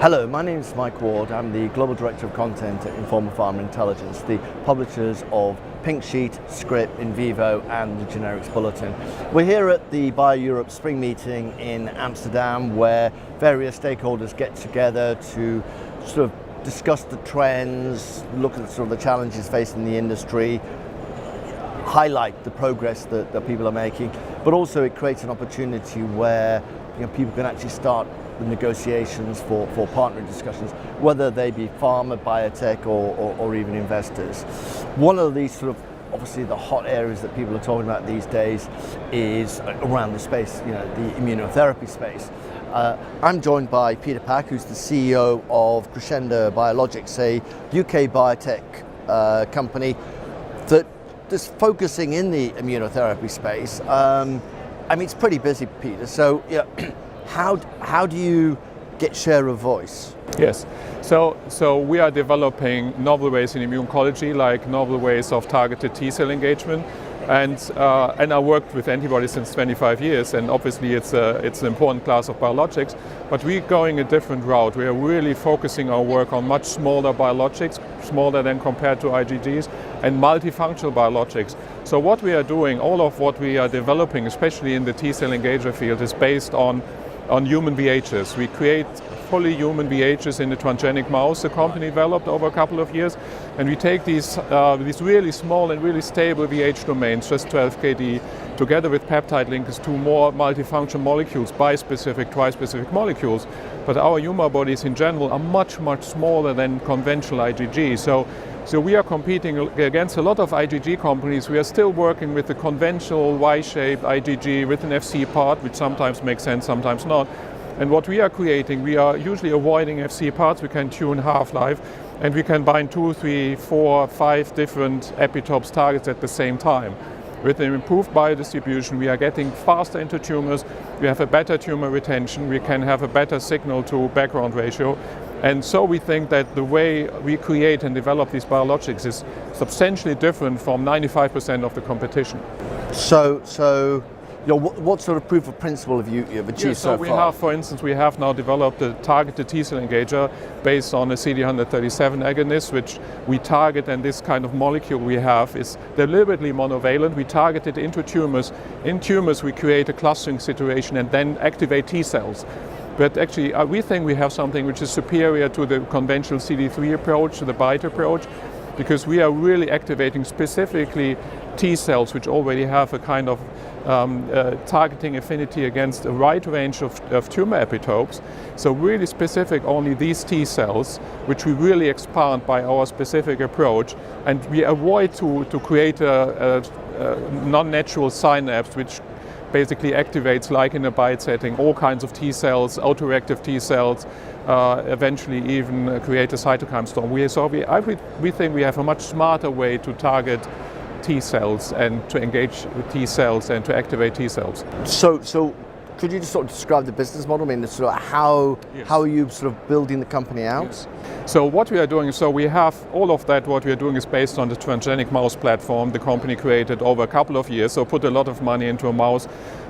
Hello, my name is Mike Ward. I'm the Global Director of Content at Informa Pharma Intelligence, the publishers of Pink Sheet, Scrip, In Vivo and the Generics Bulletin. We're here at the BioEurope Spring Meeting in Amsterdam, where various stakeholders get together to sort of discuss the trends, look at sort of the challenges facing the industry, highlight the progress that people are making, but also it creates an opportunity where people can actually start the negotiations for partnering discussions, whether they be pharma, biotech or even investors. One of these sort of obviously the hot areas that people are talking about these days is around the space, the immunotherapy space. I'm joined by Peter Pack, who's the CEO of Crescendo Biologics, a UK biotech company that's focusing in the immunotherapy space. It's pretty busy, Peter. So, how do you get share of voice? Yes, so we are developing novel ways in immuno-oncology, like novel ways of targeted T-cell engagement, and I worked with antibodies since 25 years, and obviously it's an important class of biologics, but we're going a different route. We are really focusing our work on much smaller biologics, smaller than compared to IgGs, and multifunctional biologics. So what we are doing, all of what we are developing, especially in the T-cell engager field, is based on human VHs. We create fully human VHs in the transgenic mouse the company developed over a couple of years, and we take these really small and really stable VH domains, just 12 kD, together with peptide linkers to more multifunctional molecules, bispecific, trispecific molecules. But our Humabodies in general are much, much smaller than conventional IgG. So we are competing against a lot of IgG companies. We are still working with the conventional Y-shaped IgG with an Fc part, which sometimes makes sense, sometimes not. And what we are creating, we are usually avoiding Fc parts. We can tune half-life, and we can bind 2, 3, 4, 5 different epitopes targets at the same time. With an improved biodistribution, we are getting faster into tumors, we have a better tumor retention, we can have a better signal to background ratio. And so we think that the way we create and develop these biologics is substantially different from 95% of the competition. So what sort of proof of principle have you achieved so far? We have, for instance, we have now developed a targeted T-cell engager based on a CD137 agonist, which we target, and this kind of molecule we have is deliberately monovalent. We target it into tumors. In tumors, we create a clustering situation and then activate T-cells. But actually, we think we have something which is superior to the conventional CD3 approach, to the BiTE approach, because we are really activating specifically T cells, which already have a kind of targeting affinity against a wide range of tumor epitopes. So really specific only these T cells, which we really expand by our specific approach, and we avoid to create a non-natural synapse, which basically activates, like in a BiTE setting, all kinds of T cells, autoreactive T cells, eventually even create a cytokine storm. We think we have a much smarter way to target T cells and to engage with T cells and to activate T cells. So could you just sort of describe the business model? I mean, sort of how are you sort of building the company out? Yes. So what we are doing, so we have all of that, what we are doing is based on the transgenic mouse platform the company created over a couple of years, so put a lot of money into a mouse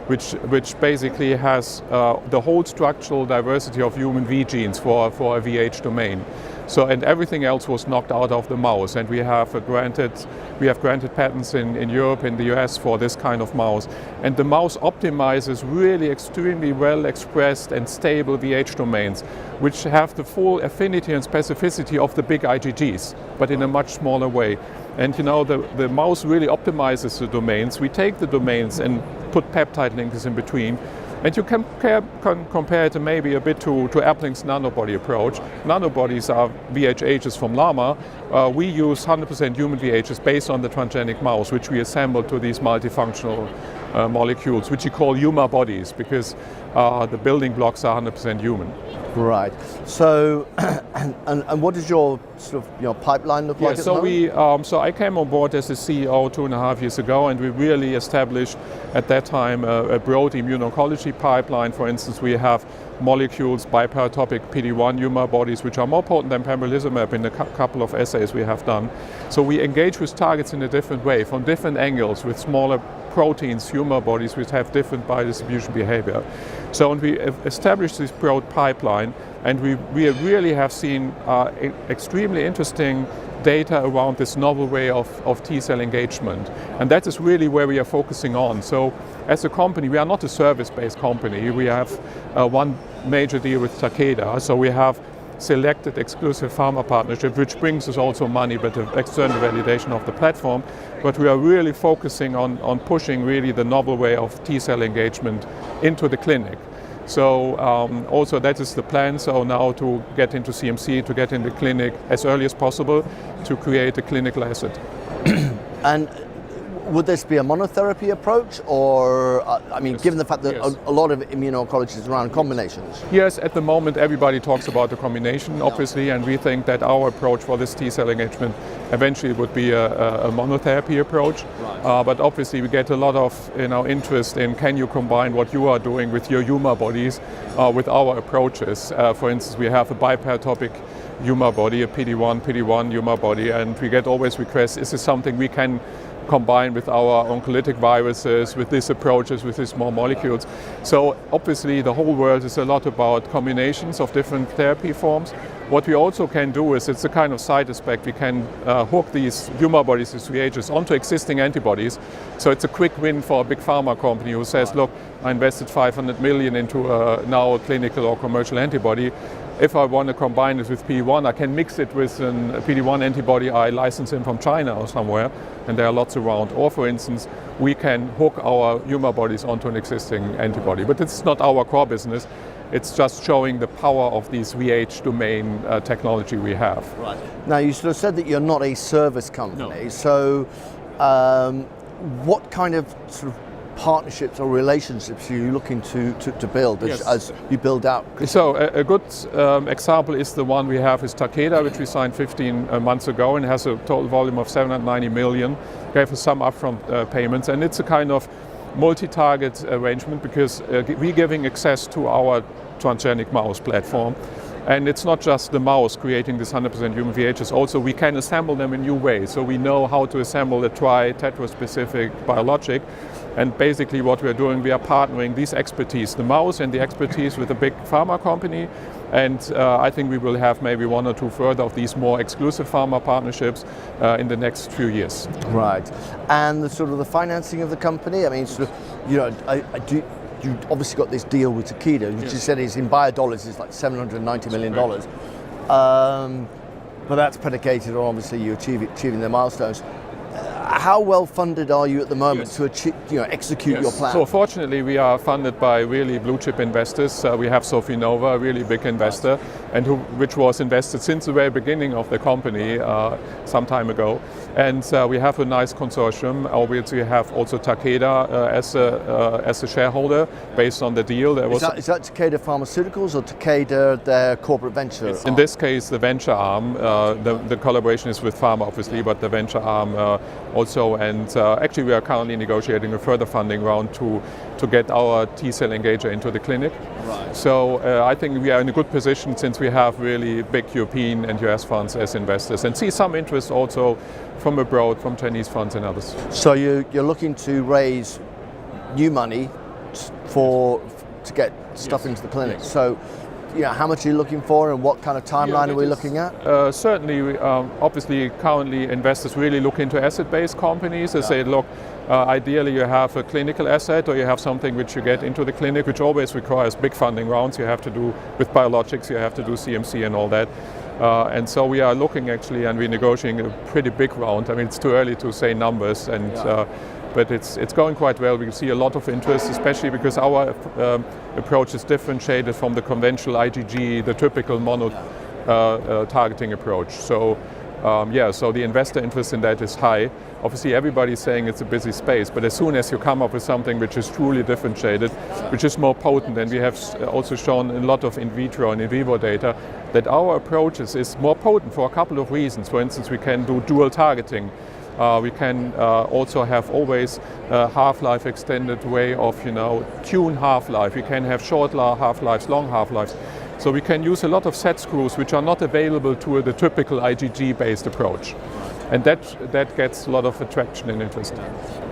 which basically has the whole structural diversity of human V genes for a VH domain. So, and everything else was knocked out of the mouse, and we have granted patents in Europe, in the US for this kind of mouse. And the mouse optimizes really extremely well expressed and stable VH domains, which have the full affinity and specificity of the big IgGs, but in a much smaller way. And the mouse really optimizes the domains. We take the domains and put peptide linkers in between. And you can compare it maybe a bit to Appling's nanobody approach. Nanobodies are VHHs from llama. We use 100% human VHs based on the transgenic mouse, which we assemble to these multifunctional molecules, which we call Humabodies, because the building blocks are 100% human. Right. So, and what does your sort of pipeline look like? So I came on board as a CEO 2.5 years ago, and we really established at that time a broad immuno-oncology pipeline. For instance, we have molecules, biparatopic PD-1 Humabodies, which are more potent than pembrolizumab in a couple of assay assays we have done. So we engage with targets in a different way, from different angles, with smaller proteins, Humabodies, which have different biodistribution behavior. So when we established this broad pipeline, and we really have seen extremely interesting data around this novel way of T-cell engagement. And that is really where we are focusing on. So as a company, we are not a service-based company. We have one major deal with Takeda. So we have selected exclusive pharma partnership, which brings us also money, but the external validation of the platform. But we are really focusing on pushing really the novel way of T-cell engagement into the clinic. So also that is the plan, so now to get into CMC, to get in the clinic as early as possible, to create a clinical asset. And would this be a monotherapy approach, or, I mean, given the fact that a lot of immuno-oncology is around combinations? Yes, at the moment everybody talks about the combination, obviously, and we think that our approach for this T-cell engagement eventually would be a monotherapy approach. Right. But obviously we get a lot of interest in, can you combine what you are doing with your Humabodies with our approaches. For instance, we have a biparatopic Humabody, a PD-1 Humabody, and we get always requests, is this something we can combine with our oncolytic viruses, with these approaches, with these small molecules. So obviously the whole world is a lot about combinations of different therapy forms. What we also can do is, it's a kind of side aspect, we can hook these Humabodies, these reagents, onto existing antibodies. So it's a quick win for a big pharma company who says, look, I invested 500 million into now a clinical or commercial antibody. If I want to combine it with PD-1, I can mix it with a PD-1 antibody I license in from China or somewhere, and there are lots around. Or for instance, we can hook our Humabodies onto an existing antibody. But it's not our core business. It's just showing the power of these VH domain technology we have. Right. Now, you sort of said that you're not a service company. No. So what kind of sort of partnerships or relationships are you looking to build as you build out? So a good example is the one we have with Takeda, which we signed 15 months ago, and has a total volume of 790 million. We have some upfront payments, and it's a kind of multi-target arrangement, because we're giving access to our transgenic mouse platform. And it's not just the mouse creating this 100% human VHs, also we can assemble them in new ways. So we know how to assemble a tri-tetraspecific biologic. And basically what we're doing, we are partnering this expertise, the mouse and the expertise, with a big pharma company. And I think we will have maybe one or two further of these more exclusive pharma partnerships in the next few years. Right. And the sort of the financing of the company, I mean, sort of, you obviously got this deal with Takeda, which you said is in biodollars is like $790 million. But that's predicated on obviously you achieving the milestones. How well funded are you at the moment to achieve, execute your plan? So fortunately we are funded by really blue chip investors. We have Sofinnova, a really big investor, and which was invested since the very beginning of the company some time ago. And we have a nice consortium. Obviously we have also Takeda as a shareholder based on the deal. Is that Takeda Pharmaceuticals or Takeda, their corporate venture arm? In this case, the venture arm. The collaboration is with pharma, obviously, but the venture arm also. And actually we are currently negotiating a further funding round to get our T-cell engager into the clinic. Right. So I think we are in a good position, since we have really big European and US funds as investors, and see some interest also from abroad, from Chinese funds and others. So you're looking to raise new money to get stuff into the clinic. Yes. So how much are you looking for, and what kind of timeline are we looking at? Certainly, obviously currently investors really look into asset-based companies. They say, look, ideally you have a clinical asset, or you have something which you get into the clinic, which always requires big funding rounds. You have to do with biologics, you have to do CMC and all that. And so we are looking actually, and we're negotiating a pretty big round. I mean, it's too early to say numbers, and but it's going quite well. We see a lot of interest, especially because our approach is differentiated from the conventional IgG, the typical mono targeting approach. So so the investor interest in that is high. Obviously everybody's saying it's a busy space, but as soon as you come up with something which is truly differentiated, which is more potent, and we have also shown a lot of in vitro and in vivo data that our approach is more potent for a couple of reasons. For instance, we can do dual targeting. We can also have always half-life extended way of tune half-life. We can have short half-lives, long half-lives. So we can use a lot of set screws which are not available to the typical IgG-based approach. And that gets a lot of attraction and interest.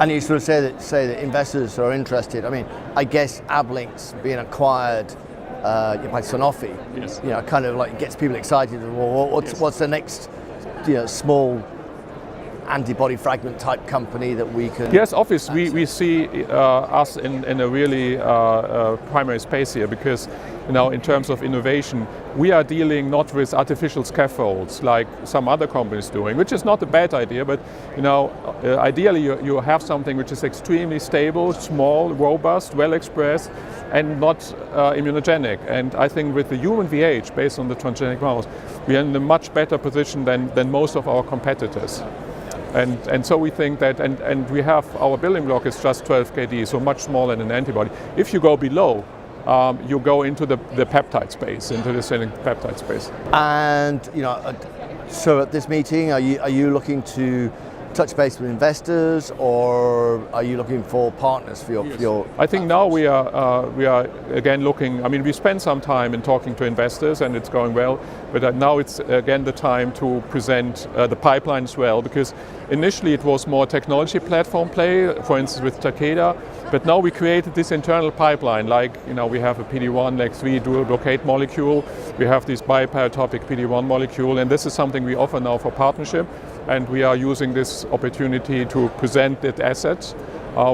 And you sort of say that investors are interested. I mean, I guess Ablink's being acquired by Sanofi, yes. Kind of like gets people excited. Well, what's the next, small antibody fragment type company that we can? Yes, obviously we see us in a really primary space here, because in terms of innovation, we are dealing not with artificial scaffolds like some other companies doing, which is not a bad idea, but ideally you have something which is extremely stable, small, robust, well expressed, and not immunogenic. And I think with the human VH based on the transgenic mouse, we are in a much better position than most of our competitors. And so we think that, and we have, our building block is just 12 kD, so much smaller than an antibody. If you go below, you go into the peptide space, into the cyclic peptide space. And so at this meeting, are you looking to touch base with investors, or are you looking for partners for your? I think now we are again looking. I mean, we spent some time in talking to investors, and it's going well. But now it's again the time to present the pipeline as well, because initially it was more technology platform play, for instance with Takeda. But now we created this internal pipeline, like we have a PD-1, LAG-3 dual blockade molecule. We have this biparatopic PD-1 molecule, and this is something we offer now for partnership. And we are using this opportunity to present that asset,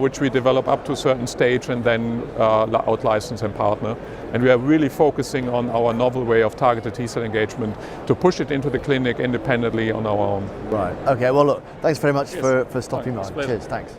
which we develop up to a certain stage and then out-license and partner. And we are really focusing on our novel way of targeted T-cell engagement to push it into the clinic independently on our own. Right. Okay. Well, look. Thanks very much for stopping by. Cheers. Thanks.